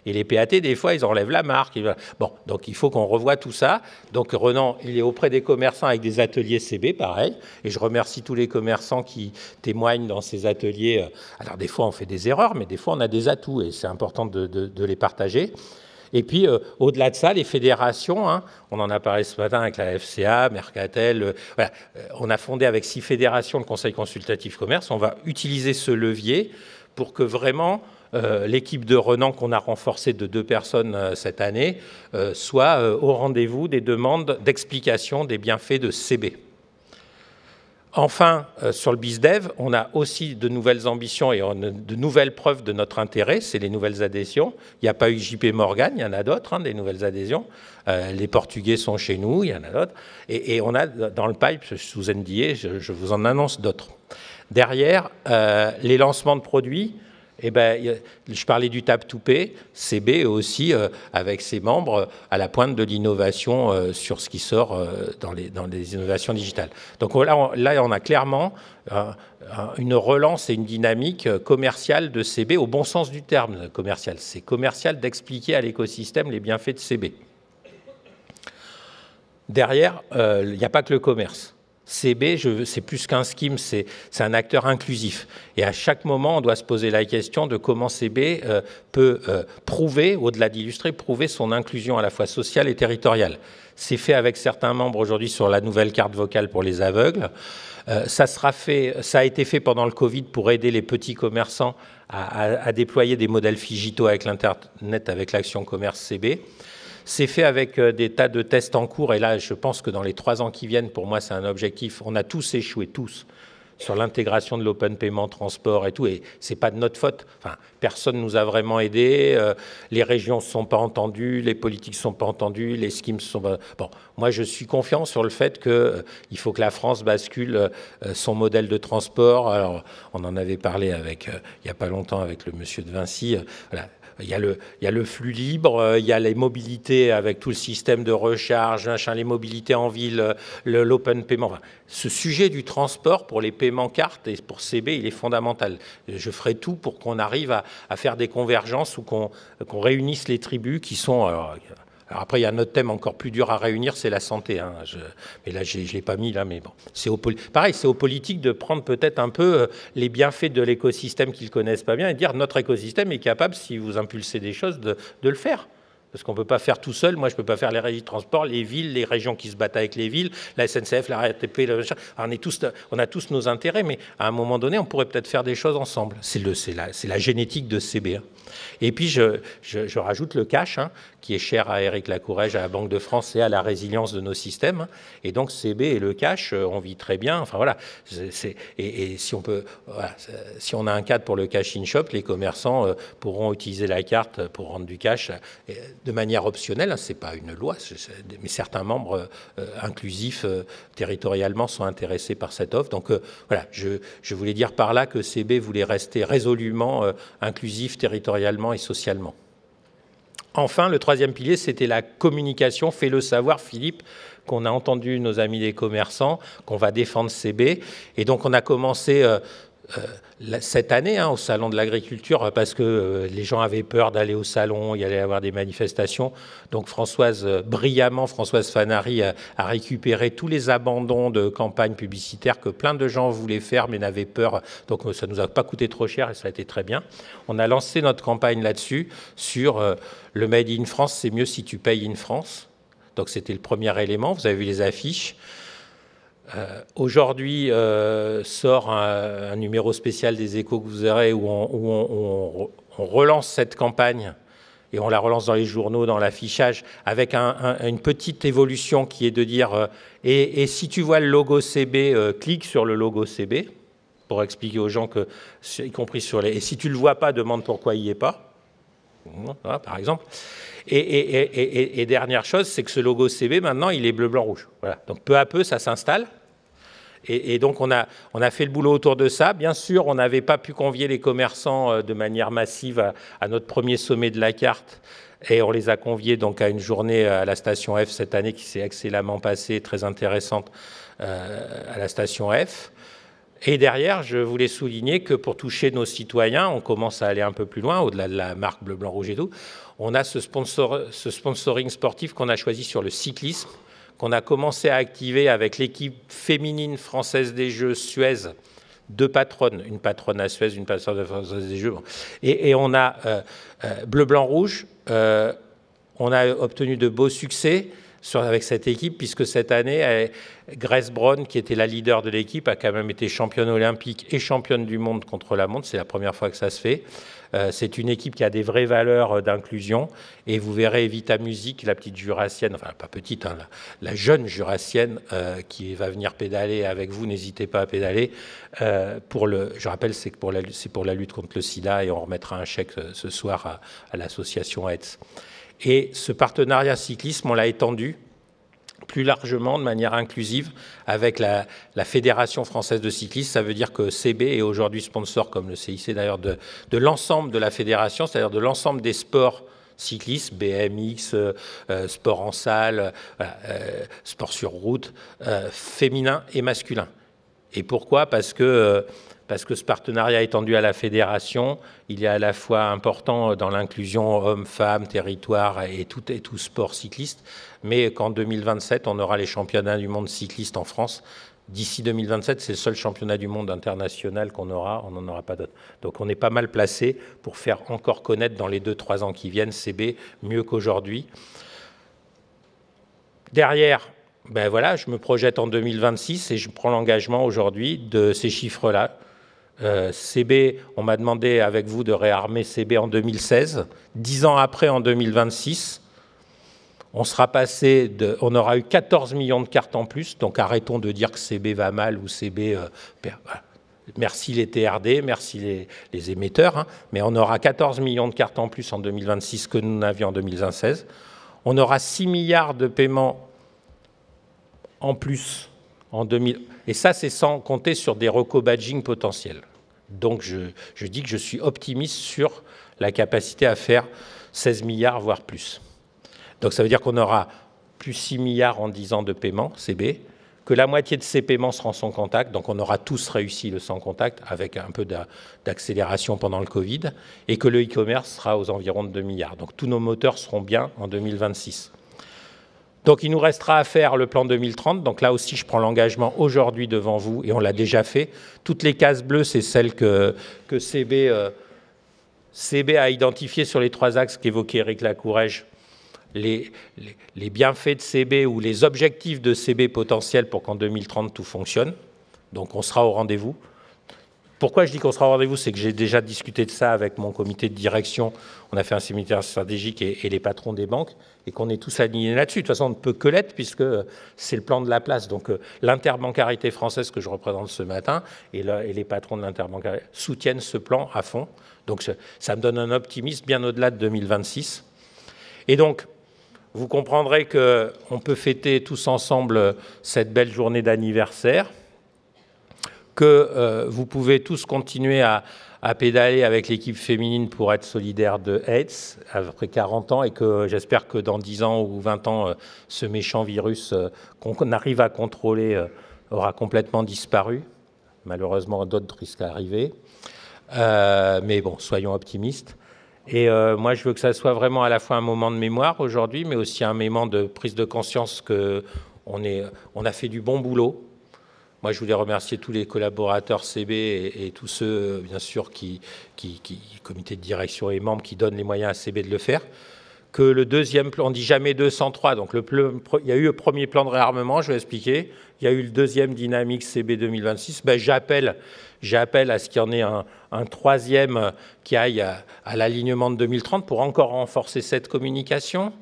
les PAT, des fois, ils enlèvent la marque. Bon, donc il faut qu'on revoie tout ça. Donc Renan, il est auprès des commerçants avec des ateliers CB, pareil, et je remercie tous les commerçants qui témoignent dans ces ateliers. Alors des fois, on fait des erreurs, mais des fois, on a des atouts, et c'est important de les partager. Et puis, au-delà de ça, les fédérations, on en a parlé ce matin avec la FCA, Mercatel, voilà, on a fondé avec 6 fédérations le Conseil consultatif commerce. On va utiliser ce levier pour que vraiment l'équipe de Renan, qu'on a renforcée de 2 personnes cette année, soit au rendez-vous des demandes d'explication des bienfaits de CB. Enfin, sur le BizDev, on a aussi de nouvelles ambitions et de nouvelles preuves de notre intérêt, c'est les nouvelles adhésions. Il n'y a pas eu JP Morgan, il y en a d'autres, des nouvelles adhésions. Les Portugais sont chez nous, il y en a d'autres. Et on a dans le pipe, sous NDA, je vous en annonce d'autres. Derrière, les lancements de produits, je parlais du Tap-to-Pay, CB aussi, avec ses membres, à la pointe de l'innovation sur ce qui sort dans les innovations digitales. Donc là, on a clairement une relance et une dynamique commerciale de CB, au bon sens du terme commercial. C'est commercial d'expliquer à l'écosystème les bienfaits de CB. Derrière, il n'y a pas que le commerce. CB, c'est plus qu'un scheme, c'est un acteur inclusif. Et à chaque moment, on doit se poser la question de comment CB peut prouver, au-delà d'illustrer, prouver son inclusion à la fois sociale et territoriale. C'est fait avec certains membres aujourd'hui sur la nouvelle carte vocale pour les aveugles. Ça a été fait pendant le Covid pour aider les petits commerçants à déployer des modèles Figito avec l'Internet, avec l'action commerce CB. C'est fait avec des tas de tests en cours, et là, je pense que dans les 3 ans qui viennent, pour moi, c'est un objectif. On a tous échoué, tous, sur l'intégration de l'open payment, transport et tout, et c'est pas de notre faute. Enfin, personne nous a vraiment aidés, les régions ne se sont pas entendues, les politiques ne sont pas entendues, les schemes sont pas... Bon, moi, je suis confiant sur le fait qu'il faut que la France bascule son modèle de transport. Alors, on en avait parlé avec, il n'y a pas longtemps avec le monsieur de Vinci, voilà. Il y a le flux libre, il y a les mobilités avec tout le système de recharge, les mobilités en ville, l'open payment. Enfin, ce sujet du transport pour les paiements cartes et pour CB, il est fondamental. Je ferai tout pour qu'on arrive à faire des convergences ou qu'on réunisse les tribus qui sont... Alors après, il y a un autre thème encore plus dur à réunir, c'est la santé. Hein. Mais là, je ne l'ai pas mis là, mais bon. Pareil, c'est aux politiques de prendre peut-être un peu les bienfaits de l'écosystème qu'ils ne connaissent pas bien et dire notre écosystème est capable, si vous impulsez des choses, de le faire. Parce qu'on ne peut pas faire tout seul. Moi, je ne peux pas faire les régies de transport, les villes, les régions qui se battent avec les villes, la SNCF, la RATP. On a tous nos intérêts, mais à un moment donné, on pourrait peut-être faire des choses ensemble. C'est la génétique de CB. Hein. Et puis, je rajoute le cash, hein, qui est cher à Éric Lacourrège, à la Banque de France et à la résilience de nos systèmes. Hein. Et donc, CB et le cash, on vit très bien. Enfin, voilà. Et si on peut, voilà, si on a un cadre pour le cash in shop, les commerçants pourront utiliser la carte pour rendre du cash de manière optionnelle. Hein, ce n'est pas une loi, mais certains membres inclusifs territorialement sont intéressés par cette offre. Donc, voilà, je voulais dire par là que CB voulait rester résolument inclusif territorialement et socialement. Enfin, le 3e pilier, c'était la communication. Fais-le savoir, Philippe, qu'on a entendu nos amis les commerçants, qu'on va défendre CB. Et donc, on a commencé cette année au Salon de l'Agriculture parce que les gens avaient peur d'aller au salon, il y allait y avoir des manifestations. Donc, Françoise Fanary a récupéré tous les abandons de campagne publicitaire que plein de gens voulaient faire mais n'avaient peur. Donc, ça ne nous a pas coûté trop cher et ça a été très bien. On a lancé notre campagne là-dessus sur le Made in France, c'est mieux si tu payes in France. Donc, c'était le premier élément. Vous avez vu les affiches. Aujourd'hui sort un numéro spécial des Échos que vous verrez où on relance cette campagne et on la relance dans les journaux, dans l'affichage, avec une petite évolution qui est de dire et si tu vois le logo CB, clique sur le logo CB pour expliquer aux gens que, y compris sur les... Et si tu ne le vois pas, demande pourquoi il n'y est pas, voilà, par exemple. Et dernière chose, c'est que ce logo CB, maintenant, il est bleu, blanc, rouge. Voilà. Donc, peu à peu, ça s'installe. Et donc, on a fait le boulot autour de ça. Bien sûr, on n'avait pas pu convier les commerçants de manière massive à notre premier sommet de la carte. Et on les a conviés donc à une journée à la station F cette année qui s'est excellemment passée, très intéressante à la station F. Et derrière, je voulais souligner que pour toucher nos citoyens, on commence à aller un peu plus loin, au-delà de la marque bleu, blanc, rouge et tout. On a ce sponsoring sportif qu'on a choisi sur le cyclisme, qu'on a commencé à activer avec l'équipe féminine française des Jeux Suez, 2 patronnes, une patronne à Suez, une patronne française des Jeux. Et on a bleu, blanc, rouge. On a obtenu de beaux succès avec cette équipe, puisque cette année, Grace Brown, qui était la leader de l'équipe, a quand même été championne olympique et championne du monde contre la montre. C'est la première fois que ça se fait. C'est une équipe qui a des vraies valeurs d'inclusion. Et vous verrez Vita Music, la petite jurassienne, enfin pas petite, hein, la jeune jurassienne qui va venir pédaler avec vous. N'hésitez pas à pédaler. Je rappelle, c'est pour la lutte contre le sida et on remettra un chèque ce soir à l'association AIDS. Et ce partenariat cyclisme, on l'a étendu plus largement, de manière inclusive, avec la Fédération française de cyclisme. Ça veut dire que CB est aujourd'hui sponsor, comme le CIC d'ailleurs, de l'ensemble de la fédération, c'est-à-dire de l'ensemble des sports cyclistes, BMX, sport en salle, sport sur route, féminin et masculin. Et pourquoi ? Parce que ce partenariat étendu à la fédération, il est à la fois important dans l'inclusion hommes, femmes, territoire et tout sport cycliste, mais qu'en 2027, on aura les championnats du monde cycliste en France, D'ici 2027, c'est le seul championnat du monde international qu'on aura, on n'en aura pas d'autres. Donc on est pas mal placé pour faire encore connaître dans les 2-3 ans qui viennent CB mieux qu'aujourd'hui. Derrière, ben voilà, je me projette en 2026 et je prends l'engagement aujourd'hui de ces chiffres-là. CB, on m'a demandé avec vous de réarmer CB en 2016. 10 ans après, en 2026, on sera passé on aura eu 14 millions de cartes en plus. Donc arrêtons de dire que CB va mal ou CB... merci les TRD, merci les émetteurs, hein, mais on aura 14 millions de cartes en plus en 2026 que nous n'avions en 2016. On aura 6 milliards de paiements en plus en 2000. Et ça, c'est sans compter sur des reco-badging potentiels. Donc, je dis que je suis optimiste sur la capacité à faire 16 milliards, voire plus. Donc, ça veut dire qu'on aura plus 6 milliards en 10 ans de paiement, CB, que la moitié de ces paiements seront sans contact. Donc, on aura tous réussi le sans contact avec un peu d'accélération pendant le Covid, et que le e-commerce sera aux environs de 2 milliards. Donc, tous nos moteurs seront bien en 2026. Donc, il nous restera à faire le plan 2030. Donc, là aussi, je prends l'engagement aujourd'hui devant vous, et on l'a déjà fait. Toutes les cases bleues, c'est celles que CB a identifiées sur les 3 axes qu'évoquait Éric Lacourège. Les bienfaits de CB ou les objectifs de CB potentiels pour qu'en 2030, tout fonctionne. Donc, on sera au rendez-vous. Pourquoi je dis qu'on sera au rendez-vous? C'est que j'ai déjà discuté de ça avec mon comité de direction. On a fait un séminaire stratégique et les patrons des banques, et qu'on est tous alignés là-dessus. De toute façon, on ne peut que l'être puisque c'est le plan de la place. Donc, l'interbancarité française que je représente ce matin et les patrons de l'interbancarité soutiennent ce plan à fond. Donc, ça me donne un optimisme bien au-delà de 2026. Et donc, vous comprendrez qu'on peut fêter tous ensemble cette belle journée d'anniversaire, que vous pouvez tous continuer à pédaler avec l'équipe féminine pour être solidaire de AIDS après 40 ans, et que j'espère que dans 10 ans ou 20 ans, ce méchant virus qu'on arrive à contrôler aura complètement disparu. Malheureusement, d'autres risquent d'arriver. Mais bon, soyons optimistes. Et moi, je veux que ça soit vraiment à la fois un moment de mémoire aujourd'hui, mais aussi un moment de prise de conscience qu'on a fait du bon boulot. Moi, je voulais remercier tous les collaborateurs CB et tous ceux, bien sûr, comité de direction et membres, qui donnent les moyens à CB de le faire. Que le deuxième plan, on ne dit jamais 203, donc il y a eu le premier plan de réarmement, je vais expliquer. Il y a eu le deuxième dynamique CB 2026. Ben, j'appelle à ce qu'il y en ait un troisième qui aille à l'alignement de 2030 pour encore renforcer cette communication,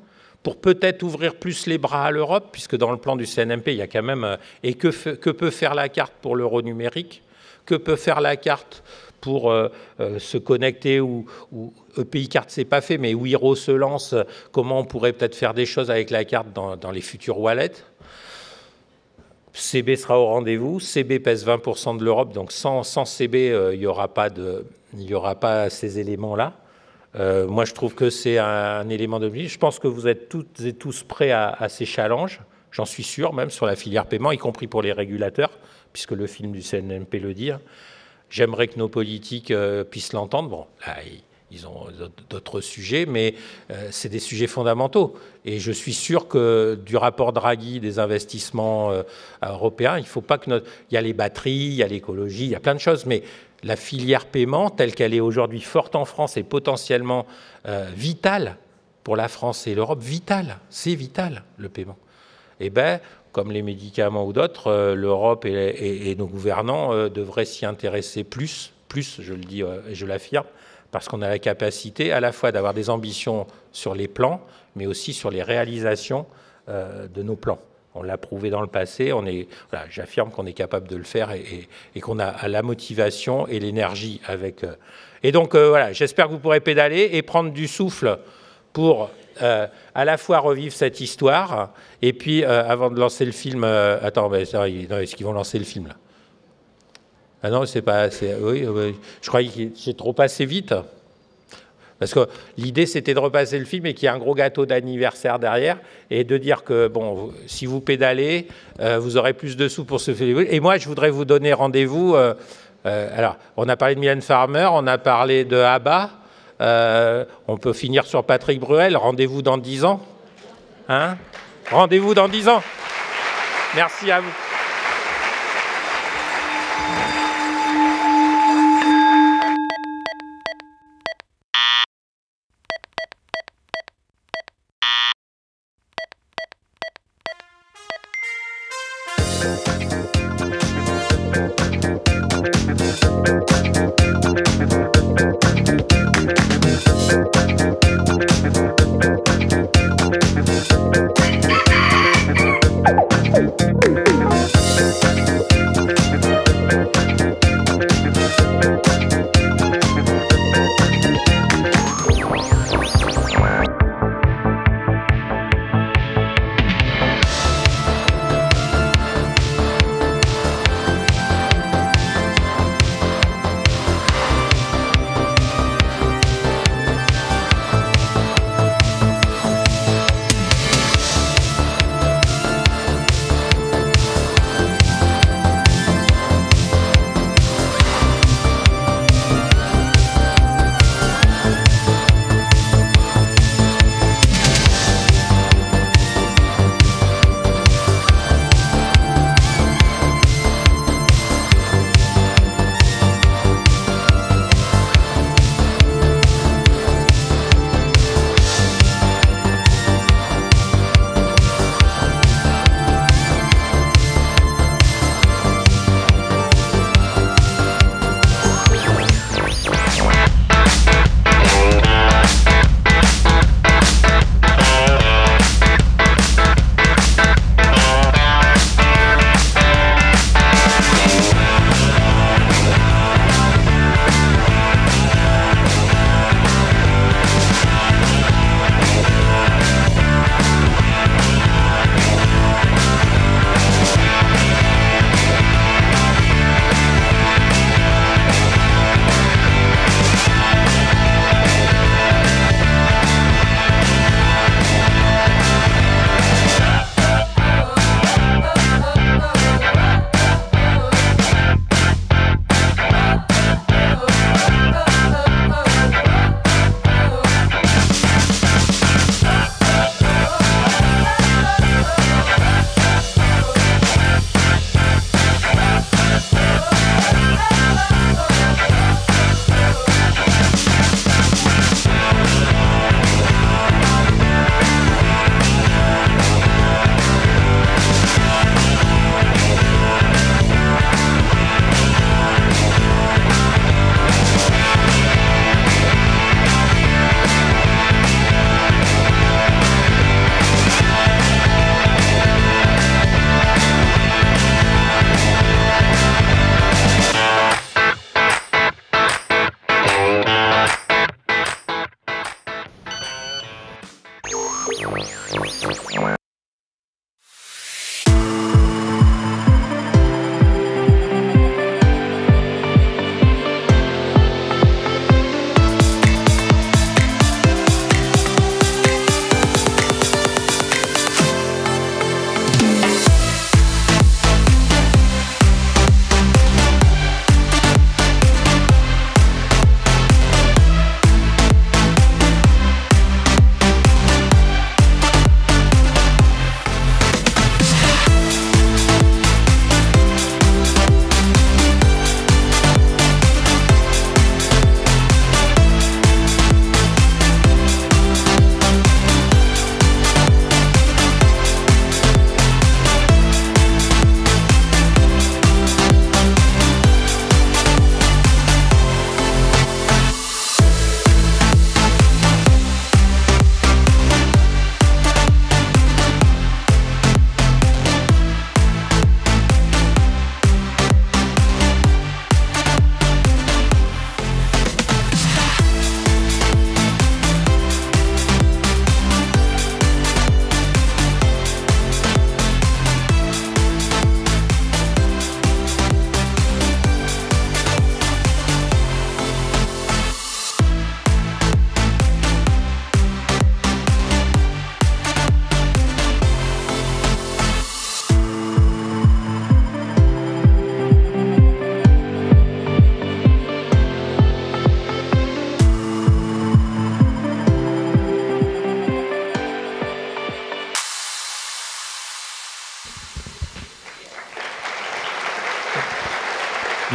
pour peut-être ouvrir plus les bras à l'Europe, puisque dans le plan du CNMP, il y a quand même... Et que peut faire la carte pour l'euro numérique? Que peut faire la carte pour se connecter ou EPI Card, c'est pas fait, mais Wiro se lance, comment on pourrait peut-être faire des choses avec la carte dans les futurs wallets? CB sera au rendez-vous. CB pèse 20% de l'Europe, donc sans CB, il n'y aura pas ces éléments-là. Moi, je trouve que c'est un élément de vie. Je pense que vous êtes toutes et tous prêts à ces challenges. J'en suis sûr, même sur la filière paiement, y compris pour les régulateurs, puisque le film du CNMP le dit. J'aimerais que nos politiques puissent l'entendre. Bon, là, ils ont d'autres sujets, mais c'est des sujets fondamentaux. Et je suis sûr que du rapport Draghi des investissements européens, il ne faut pas que il y a les batteries, il y a l'écologie, il y a plein de choses, mais la filière paiement, telle qu'elle est aujourd'hui forte en France et potentiellement vitale pour la France et l'Europe, c'est vital, le paiement. Eh bien, comme les médicaments ou d'autres, l'Europe et nos gouvernants devraient s'y intéresser plus, je le dis et je l'affirme, parce qu'on a la capacité à la fois d'avoir des ambitions sur les plans, mais aussi sur les réalisations de nos plans. On l'a prouvé dans le passé, voilà, j'affirme qu'on est capable de le faire et qu'on a la motivation et l'énergie avec... Et donc, voilà, j'espère que vous pourrez pédaler et prendre du souffle pour à la fois revivre cette histoire, et puis, avant de lancer le film... attends, est-ce qu'ils vont lancer le film, là? Ah non, c'est pas... Oui, je croyais que j'ai trop passé vite. Parce que l'idée, c'était de repasser le film et qu'il y ait un gros gâteau d'anniversaire derrière, et de dire que, bon, si vous pédalez, vous aurez plus de sous pour se faire... Et moi, je voudrais vous donner rendez-vous... alors, on a parlé de Mylène Farmer, on a parlé de ABBA, on peut finir sur Patrick Bruel. Rendez-vous dans 10 ans. Hein? Rendez-vous dans 10 ans. Merci à vous.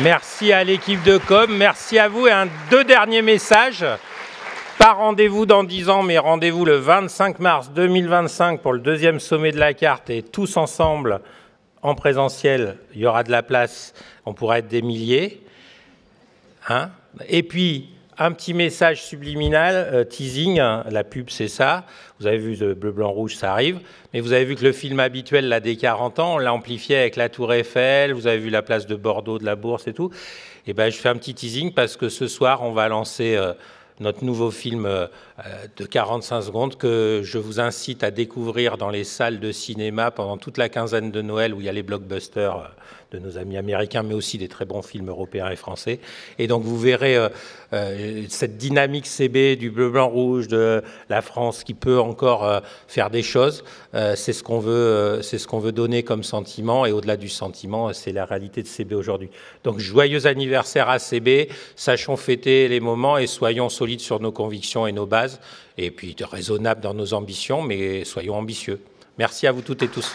Merci à l'équipe de com, merci à vous. Et deux derniers messages. Pas rendez-vous dans 10 ans, mais rendez-vous le 25 mars 2025 pour le deuxième sommet de la carte et tous ensemble en présentiel. Il y aura de la place, on pourra être des milliers. Hein? Et puis, un petit message subliminal, teasing, hein, la pub c'est ça. Vous avez vu le bleu, blanc, rouge, ça arrive. Mais vous avez vu que le film habituel, là, des 40 ans, on l'a amplifié avec la Tour Eiffel. Vous avez vu la place de Bordeaux, de la Bourse et tout. Et ben, je fais un petit teasing parce que ce soir, on va lancer notre nouveau film de 45 secondes que je vous incite à découvrir dans les salles de cinéma pendant toute la quinzaine de Noël où il y a les blockbusters de nos amis américains, mais aussi des très bons films européens et français. Et donc vous verrez cette dynamique CB du bleu, blanc, rouge, de la France qui peut encore faire des choses. C'est ce qu'on veut donner comme sentiment. Et au-delà du sentiment, c'est la réalité de CB aujourd'hui. Donc joyeux anniversaire à CB. Sachons fêter les moments et soyons solides sur nos convictions et nos bases. Et puis raisonnables dans nos ambitions, mais soyons ambitieux. Merci à vous toutes et tous.